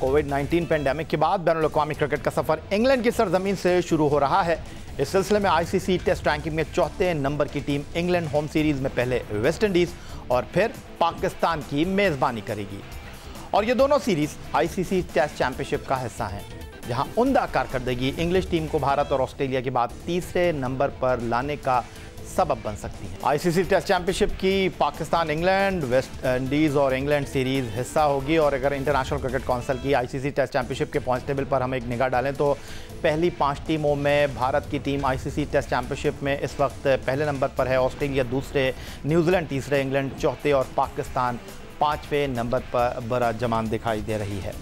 कोविड-19 pandemic के बाद बैनुल-अक़वामी cricket का सफर इंग्लैंड की सरजमीन से शुरू हो रहा है। इस सिलसिले में आईसीसी टेस्ट रैंकिंग में चौथे नंबर की टीम इंग्लैंड होम सीरीज में पहले वेस्ट इंडीज और फिर पाकिस्तान की मेजबानी करेगी। और ये दोनों सीरीज आईसीसी टेस्ट चैंपियनशिप का हिस्सा हैं, जहां उम्दा कारकर्दगी इंग्लिश टीम को भारत और ऑस्ट्रेलिया के बाद तीसरे नंबर पर लाने का सबब बन सकती है। आईसीसी टेस्ट चैंपियनशिप की पाकिस्तान, इंग्लैंड, वेस्ट इंडीज और इंग्लैंड सीरीज हिस्सा होगी। और अगर इंटरनेशनल क्रिकेट काउंसिल की आईसीसी टेस्ट चैंपियनशिप के पॉइंट्स टेबल पर हम एक निगाह डालें तो पहली 5 टीमों में भारत की टीम आईसीसी टेस्ट चैंपियनशिप में इस वक्त पहले नंबर पर है, ऑस्ट्रेलिया दूसरे, न्यूजीलैंड तीसरे, इंग्लैंड चौथे और पाकिस्तान 5वें नंबर पर बराजमान दिखाई दे रही है।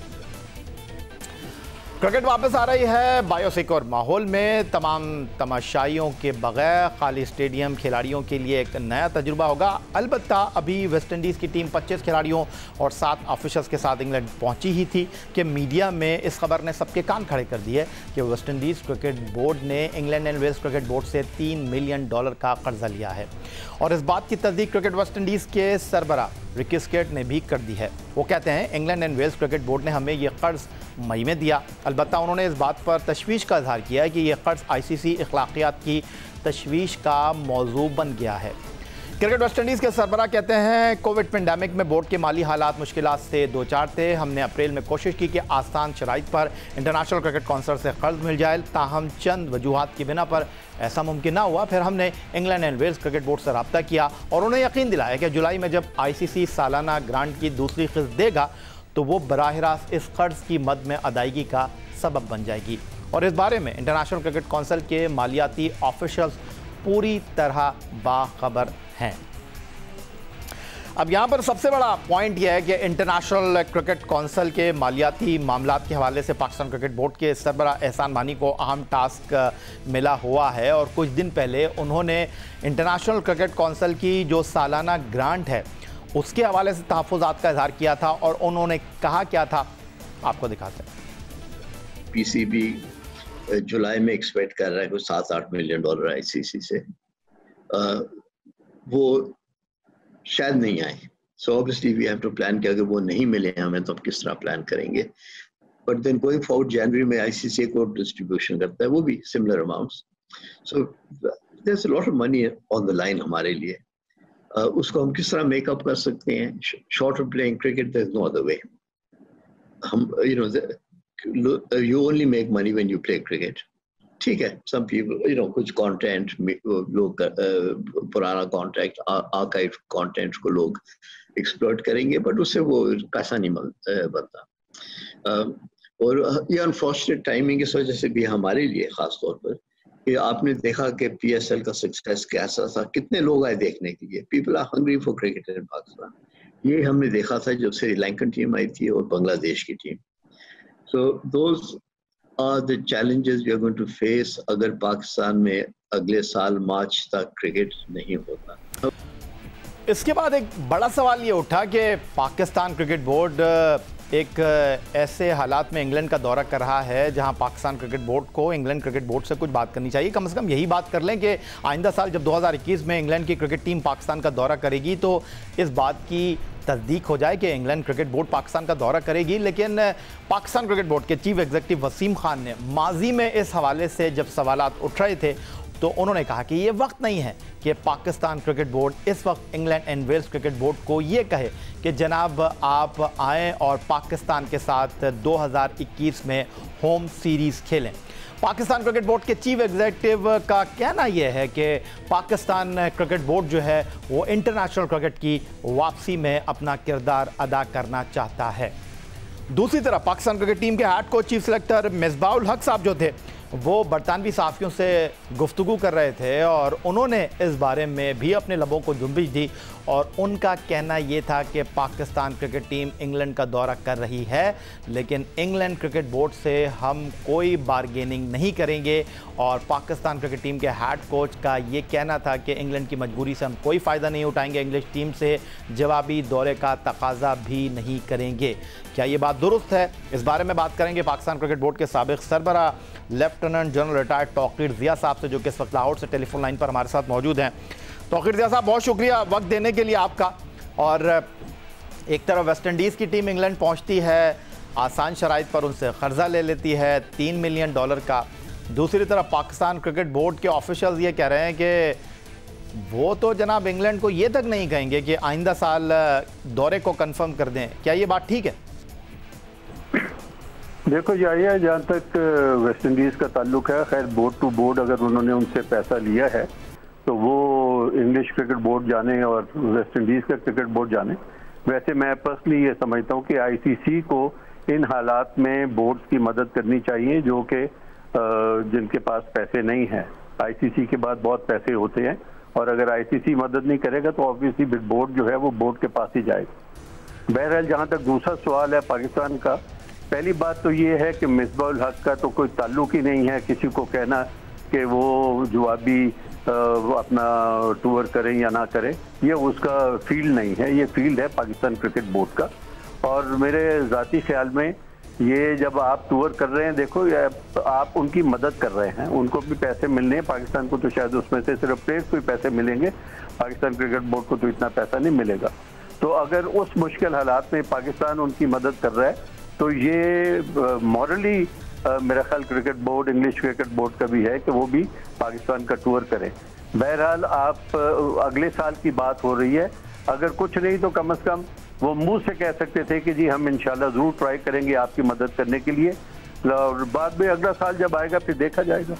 क्रिकेट वापस आ रही है बायोसिक्योर माहौल में। तमाम तमाशाइयों के बगैर खाली स्टेडियम खिलाड़ियों के लिए एक नया तजुर्बा होगा। अलबत्ता अभी वेस्ट इंडीज़ की टीम 25 खिलाड़ियों और 7 ऑफिसर्स के साथ इंग्लैंड पहुंची ही थी कि मीडिया में इस खबर ने सबके कान खड़े कर दिए कि वेस्ट इंडीज़ क्रिकेट बोर्ड ने England and Wales cricket board से $3 मिलियन का कर्जा लिया है। और इस बात की तस्दीक क्रिकेट वेस्ट इंडीज़ के सरबरा रिकी स्केट ने भी कर दी है। वो कहते हैं England and Wales cricket board ने हमें ये कर्ज मई में दिया। अलबत्ता उन्होंने इस बात पर तशवीश का इजहार किया है कि यह कर्ज आईसीसी अखलाकियात की तशवीश का मौजू बन गया है। क्रिकेट वेस्ट इंडीज़ के सरबरा कहते हैं कोविड पेंडेमिक में बोर्ड के माली हालात मुश्किलात से दो चार थे। हमने अप्रैल में कोशिश की कि आसान शराइत पर इंटरनेशनल क्रिकेट काउंसिल से कर्ज मिल जाए, ताहम चंद वजूहात की बिना पर ऐसा मुमकिन ना हुआ। फिर हमने England and Wales cricket board से रब्ता किया और उन्हें यकीन दिलाया कि जुलाई में जब आईसीसी सालाना ग्रांट की दूसरी किस्त देगा तो वो बराह रास्त इस कर्ज की मद में अदायगी का सबब बन जाएगी। और इस बारे में इंटरनेशनल क्रिकेट काउंसिल के मालियाती ऑफिशियल्स पूरी तरह बाखबर हैं। अब यहाँ पर सबसे बड़ा पॉइंट यह है कि इंटरनेशनल क्रिकेट काउंसिल के मालियाती मामलात के हवाले से पाकिस्तान क्रिकेट बोर्ड के सरबरा एहसान मानी को अहम टास्क मिला हुआ है। और कुछ दिन पहले उन्होंने इंटरनेशनल क्रिकेट काउंसिल की जो सालाना ग्रांट है उसके हवाले से तहफ़्फ़ुज़ात का इज़हार किया था। और उन्होंने कहा क्या था, आपको दिखाते हैं। पीसीबी जुलाई में एक्सपेक्ट कर रहा है कुछ $7-8 मिलियन आईसीसी से, वो शायद नहीं आए। So obviously we have to plan कि अगर वो नहीं मिले हमें तो हम किस तरह प्लान करेंगे। बट देन गोइंग फॉरवर्ड जनवरी में आईसीसी को डिस्ट्रीब्यूशन करता है, वो भी similar amounts. So there is a lot of money on the line हमारे लिए। उसको हम किस तरह मेकअप कर सकते हैं? Short of playing cricket there is no other way. हम you only make money when you play cricket. ठीक है, some people कुछ कंटेंट लोग पुराना कॉन्टेक्ट आर्काइव कंटेंट को लोग एक्सप्लॉइट करेंगे, बट उससे वो पैसा नहीं बनता। और ये अनफॉर्चुनेट टाइमिंग इस वजह से भी हमारे लिए खास तौर पर कि आपने देखा कि पीएसएल का सक्सेस कैसा था, कितने लोग आए देखने के लिए। People are hungry for cricket in Pakistan. ये हमने देखा था जब श्रीलंकन टीम आई थी और बांग्लादेश की team. So those are the challenges we are going to face अगर पाकिस्तान में अगले साल मार्च तक क्रिकेट नहीं होता। इसके बाद एक बड़ा सवाल ये उठा कि पाकिस्तान क्रिकेट बोर्ड एक ऐसे हालात में इंग्लैंड का दौरा कर रहा है जहां पाकिस्तान क्रिकेट बोर्ड को इंग्लैंड क्रिकेट बोर्ड से कुछ बात करनी चाहिए। कम से कम यही बात कर लें कि आइंदा साल जब 2021 में इंग्लैंड की क्रिकेट टीम पाकिस्तान का दौरा करेगी तो इस बात की तस्दीक हो जाए कि इंग्लैंड क्रिकेट बोर्ड पाकिस्तान का दौरा करेगी। लेकिन पाकिस्तान क्रिकेट बोर्ड के चीफ एग्जीक्यूटिव वसीम खान ने माजी में इस हवाले से जब सवालात उठ रहे थे तो उन्होंने कहा कि ये वक्त नहीं है कि पाकिस्तान क्रिकेट बोर्ड इस वक्त England and Wales cricket board को ये कहे कि जनाब आप आएँ और पाकिस्तान के साथ 2021 में होम सीरीज़ खेलें। पाकिस्तान क्रिकेट बोर्ड के चीफ एग्जीक्यूटिव का कहना यह है कि पाकिस्तान क्रिकेट बोर्ड जो है वो इंटरनेशनल क्रिकेट की वापसी में अपना किरदार अदा करना चाहता है। दूसरी तरफ पाकिस्तान क्रिकेट टीम के head coach chief selector Misbahul हक साहब जो थे वो बरतानवी सहाफ़ियों से गुफ्तगू कर रहे थे और उन्होंने इस बारे में भी अपने लबों को जुम्बिश दी। और उनका कहना ये था कि पाकिस्तान क्रिकेट टीम इंग्लैंड का दौरा कर रही है, लेकिन इंग्लैंड क्रिकेट बोर्ड से हम कोई बारगेनिंग नहीं करेंगे। और पाकिस्तान क्रिकेट टीम के हेड कोच का ये कहना था कि इंग्लैंड की मजबूरी से हम कोई फ़ायदा नहीं उठाएंगे, इंग्लिश टीम से जवाबी दौरे का तकाजा भी नहीं करेंगे। क्या ये बात दुरुस्त है? इस बारे में बात करेंगे पाकिस्तान क्रिकेट बोर्ड के साबिक़ सरबरा lieutenant general retired Tauqeer Zia साहब से, जो कि इस वक्त लाहौर से टेलीफोन लाइन पर हमारे साथ मौजूद हैं। तौक़ीर ज़िया साहब, बहुत शुक्रिया वक्त देने के लिए आपका। और एक तरफ वेस्ट इंडीज़ की टीम इंग्लैंड पहुंचती है, आसान शराइत पर उनसे कर्जा ले लेती है $3 मिलियन का। दूसरी तरफ पाकिस्तान क्रिकेट बोर्ड के ऑफिशियल्स ये कह रहे हैं कि वो तो जनाब इंग्लैंड को ये तक नहीं कहेंगे कि आइंदा साल दौरे को कंफर्म कर दें। क्या ये बात ठीक है? देखो ये जहाँ तक वेस्ट इंडीज़ का ताल्लुक है, खैर बोर्ड टू बोर्ड अगर उन्होंने उनसे पैसा लिया है तो वो इंग्लिश क्रिकेट बोर्ड जाने और वेस्ट इंडीज़ का क्रिकेट बोर्ड जाने। वैसे मैं पर्सनली ये समझता हूँ कि आईसीसी को इन हालात में बोर्ड्स की मदद करनी चाहिए जो कि जिनके पास पैसे नहीं हैं। आईसीसी के बाद बहुत पैसे होते हैं और अगर आईसीसी मदद नहीं करेगा तो ऑब्वियसली बोर्ड जो है वो बोर्ड के पास ही जाएगा। बहरहाल जहाँ तक दूसरा सवाल है पाकिस्तान का, पहली बात तो ये है कि मिसबाहुल हक का तो कोई ताल्लुक ही नहीं है किसी को कहना कि वो जवाबी अपना टूर करें या ना करें। ये उसका फील्ड नहीं है, ये फील्ड है पाकिस्तान क्रिकेट बोर्ड का। और मेरे ज़ाती ख्याल में ये जब आप टूर कर रहे हैं, देखो आप उनकी मदद कर रहे हैं, उनको भी पैसे मिलने हैं। पाकिस्तान को तो शायद उसमें से सिर्फ प्लेयर्स को ही पैसे मिलेंगे, पाकिस्तान क्रिकेट बोर्ड को तो इतना पैसा नहीं मिलेगा। तो अगर उस मुश्किल हालात में पाकिस्तान उनकी मदद कर रहा है तो ये मॉरली मेरा ख्याल cricket board, English cricket board का भी है कि वो भी पाकिस्तान का टूर करें। बहरहाल आप अगले साल की बात हो रही है, अगर कुछ नहीं तो कम से कम वो मुंह से कह सकते थे कि जी हम इंशाल्लाह ज़रूर ट्राई करेंगे आपकी मदद करने के लिए, और बाद में अगला साल जब आएगा फिर देखा जाएगा।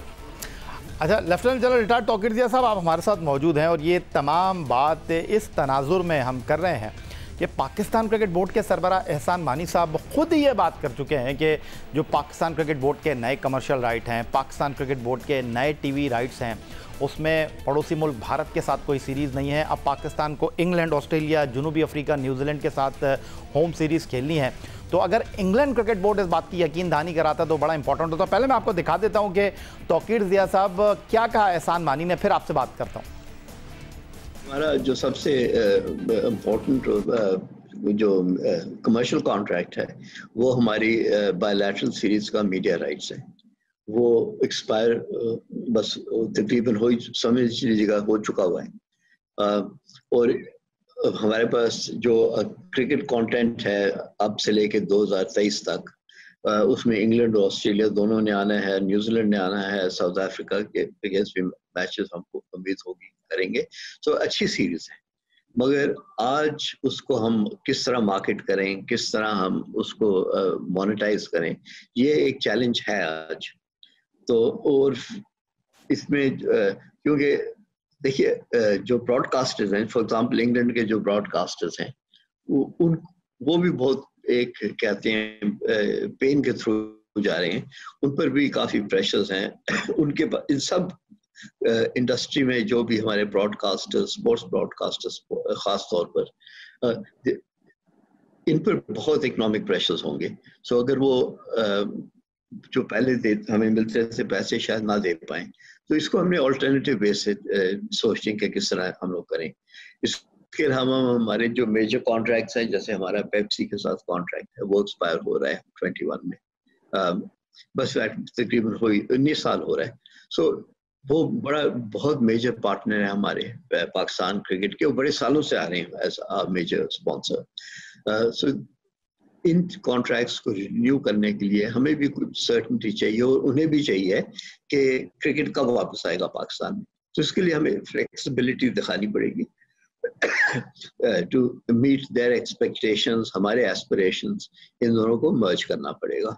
अच्छा, lieutenant general retired Tauqeer Zia साहब, आप हमारे साथ मौजूद हैं और ये तमाम बात इस तनाजुर में हम कर रहे हैं कि पाकिस्तान क्रिकेट बोर्ड के सरबराह एहसान मानी साहब खुद ये बात कर चुके हैं कि जो पाकिस्तान क्रिकेट बोर्ड के नए कमर्शियल राइट हैं, पाकिस्तान क्रिकेट बोर्ड के नए टीवी राइट्स हैं, उसमें पड़ोसी मुल्क भारत के साथ कोई सीरीज़ नहीं है। अब पाकिस्तान को इंग्लैंड, ऑस्ट्रेलिया, जनूबी अफ्रीका, न्यूजीलैंड के साथ होम सीरीज़ खेलनी है। तो अगर इंग्लैंड क्रिकेट बोर्ड इस बात की यकीन दहानी कराता तो बड़ा इंपॉर्टेंट होता। पहले मैं आपको दिखा देता हूँ कि तौकीर ज़िया साहब क्या कहा एहसान मानी ने, फिर आपसे बात करता हूँ। हमारा जो सबसे इम्पोर्टेंट जो कमर्शियल कॉन्ट्रैक्ट है वो हमारी बायलैटरल सीरीज का मीडिया राइट्स है। वो एक्सपायर बस तकरीबन हो समझ लीजिएगा हो चुका हुआ है। और हमारे पास जो क्रिकेट कंटेंट है अब से लेके 2023 तक, उसमें इंग्लैंड और ऑस्ट्रेलिया दोनों ने आना है, न्यूजीलैंड ने आना है, साउथ अफ्रीका के अगेंस्ट भी मैचेस हमको उम्मीद होगी करेंगे। तो अच्छी सीरीज है, मगर आज उसको हम किस तरह मार्केट करें, किस तरह हम उसको मोनेटाइज करें, ये एक चैलेंज है आज। तो और इसमें क्योंकि देखिए जो ब्रॉडकास्टर्स हैं, फॉर एग्जांपल इंग्लैंड के जो ब्रॉडकास्टर्स हैं वो भी बहुत एक कहते हैं पेन के थ्रू जा रहे हैं, उन पर भी काफ़ी प्रेशर्स हैं। उनके इन सब इंडस्ट्री में जो भी हमारे ब्रॉडकास्टर्स, स्पोर्ट्स ब्रॉडकास्टर्स ख़ास तौर पर, इन पर बहुत इकोनॉमिक प्रेशर्स होंगे। सो अगर वो जो पहले हमें मिलते थे पैसे शायद ना दे पाएं, तो इसको हमने ऑल्टरनेटिव वे से सोचते हैं कि किस तरह हम लोग करें। इसके अलावा हमारे जो मेजर कॉन्ट्रैक्ट्स हैं, जैसे हमारा पेप्सी के साथ कॉन्ट्रैक्ट है, वो एक्सपायर हो रहा है 21 में, बस तकरीबन 19 साल हो रहा है। सो वो बहुत मेजर पार्टनर है हमारे पाकिस्तान क्रिकेट के, वो बड़े सालों से आ रहे हैं as a major sponsor. So in contracts को रिन्यू करने के लिए हमें भी कुछ सर्टेनिटी चाहिए और उन्हें भी चाहिए कि क्रिकेट कब वापस आएगा पाकिस्तान में। तो इसके लिए हमें फ्लेक्सिबिलिटी दिखानी पड़ेगी टू मीट देयर एक्सपेक्टेशंस, हमारे एस्पिरेशंस, इन दोनों को मर्ज करना पड़ेगा।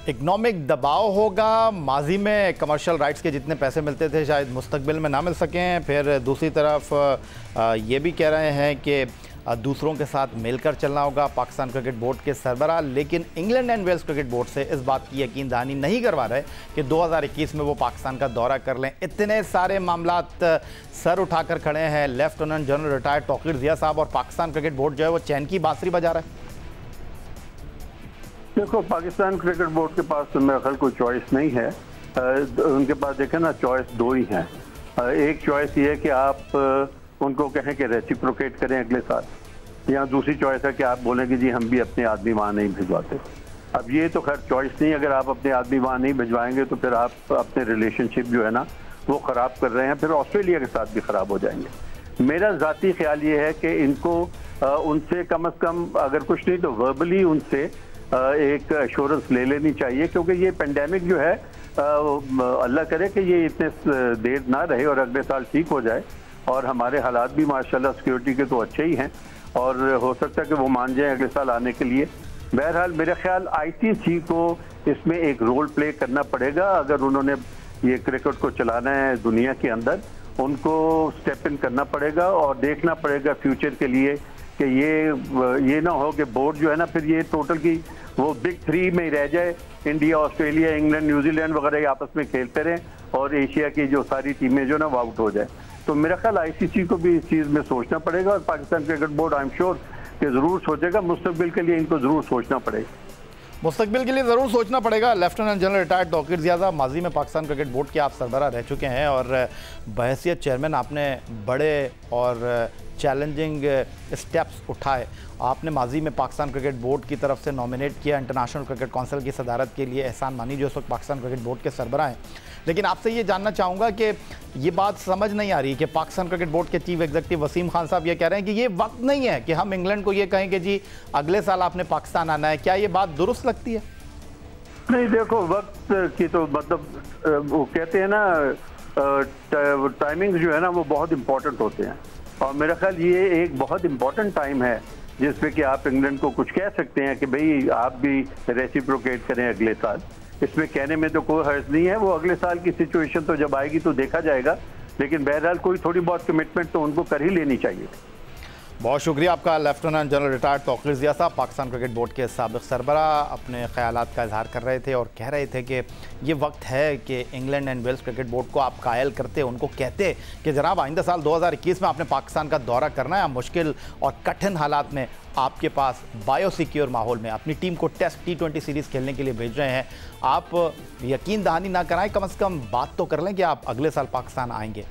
इकोनॉमिक दबाव होगा, माजी में कमर्शियल राइट्स के जितने पैसे मिलते थे शायद मुस्तकबिल में ना मिल सकें। फिर दूसरी तरफ ये भी कह रहे हैं कि दूसरों के साथ मिलकर चलना होगा पाकिस्तान क्रिकेट बोर्ड के सरबराह, लेकिन England and Wales cricket board से इस बात की यकीन दहानी नहीं करवा रहे कि 2021 में वो पाकिस्तान का दौरा कर लें। इतने सारे मामलात सर उठाकर खड़े हैं lieutenant general retired Tauqeer Zia साहब, और पाकिस्तान क्रिकेट बोर्ड जो है वो चैन की बांसुरी बजा रहा है। देखो, पाकिस्तान क्रिकेट बोर्ड के पास तो मेरा ख्याल कोई चॉइस नहीं है। उनके पास देखें ना, चॉइस दो ही हैं। एक चॉइस ये है कि आप उनको कहें कि रेसिप्रोकेट करें अगले साल, या दूसरी चॉइस है कि आप बोलें कि जी हम भी अपने आदमी वहाँ नहीं भिजवाते। अब ये तो खैर चॉइस नहीं, अगर आप अपने आदमी वहाँ नहीं भिजवाएंगे तो फिर आप अपने रिलेशनशिप जो है ना वो ख़राब कर रहे हैं, फिर ऑस्ट्रेलिया के साथ भी ख़राब हो जाएंगे। मेरा ज़ाती ख्याल ये है कि इनको उनसे कम से कम अगर कुछ नहीं तो वर्बली उनसे एक एश्योरेंस ले लेनी चाहिए, क्योंकि ये पेंडेमिक जो है अल्लाह करे कि ये इतने देर ना रहे और अगले साल ठीक हो जाए, और हमारे हालात भी माशाल्लाह सिक्योरिटी के तो अच्छे ही हैं और हो सकता है कि वो मान जाएं अगले साल आने के लिए। बहरहाल मेरा ख्याल आईसीसी को इसमें एक रोल प्ले करना पड़ेगा। अगर उन्होंने ये क्रिकेट को चलाना है दुनिया के अंदर, उनको स्टेप इन करना पड़ेगा और देखना पड़ेगा फ्यूचर के लिए कि ये ना हो कि बोर्ड जो है ना फिर ये टोटल की वो बिग 3 में ही रह जाए, इंडिया, ऑस्ट्रेलिया, इंग्लैंड, न्यूजीलैंड वगैरह आपस में खेलते रहें और एशिया की जो सारी टीमें जो ना वो आउट हो जाए। तो मेरा ख्याल आईसीसी को भी इस चीज़ में सोचना पड़ेगा और Pakistan cricket board I am sure कि ज़रूर सोचेगा। मुस्तकबिल के लिए इनको ज़रूर सोचना पड़ेगा, मुस्तकबिल के लिए ज़रूर सोचना पड़ेगा। Lieutenant general retired Tauqeer Zia साहब, माजी में पाकिस्तान क्रिकेट बोर्ड के आप सरबराह रह चुके हैं और बहैसियत चेयरमैन आपने बड़े और चैलेंजिंग स्टेप्स उठाए। आपने माजी में पाकिस्तान क्रिकेट बोर्ड की तरफ से नॉमिनेट किया इंटरनेशनल क्रिकेट काउंसिल की सदारत के लिए एहसान मानी, जो इस वक्त पाकिस्तान क्रिकेट बोर्ड के सरबराह हैं। लेकिन आपसे ये जानना चाहूँगा कि ये बात समझ नहीं आ रही कि पाकिस्तान क्रिकेट बोर्ड के चीफ एग्जीक्यूटिव वसीम खान साहब ये कह रहे हैं कि ये वक्त नहीं है कि हम इंग्लैंड को ये कहें कि जी अगले साल आपने पाकिस्तान आना है। क्या ये बात दुरुस्त लगती है? नहीं, देखो वक्त की तो मतलब वो कहते हैं ना टाइमिंग जो है ना वो बहुत इंपॉर्टेंट होते हैं, और मेरा ख्याल ये एक बहुत इंपॉर्टेंट टाइम है जिसमें कि आप इंग्लैंड को कुछ कह सकते हैं कि भाई आप भी रेसिप्रोकेट करें अगले साल। इसमें कहने में तो कोई हर्ज नहीं है, वो अगले साल की सिचुएशन तो जब आएगी तो देखा जाएगा, लेकिन बहरहाल कोई थोड़ी बहुत कमिटमेंट तो उनको कर ही लेनी चाहिए। बहुत शुक्रिया आपका lieutenant general retired Tauqeer Zia साहब। पाकिस्तान क्रिकेट बोर्ड के साबिक़ सरबराह अपने ख्यालात का इजहार कर रहे थे और कह रहे थे कि ये वक्त है कि England and Wales cricket board को आप कायल करते, उनको कहते कि जनाब आइंदा साल 2021 में आपने पाकिस्तान का दौरा करना है, मुश्किल और कठिन हालात में आपके पास बायोसिक्योर माहौल में अपनी टीम को टेस्ट T20 सीरीज़ खेलने के लिए भेज रहे हैं। आप यकीन दहानी ना कराएं, कम से कम बात तो कर लें कि आप अगले साल पाकिस्तान आएंगे।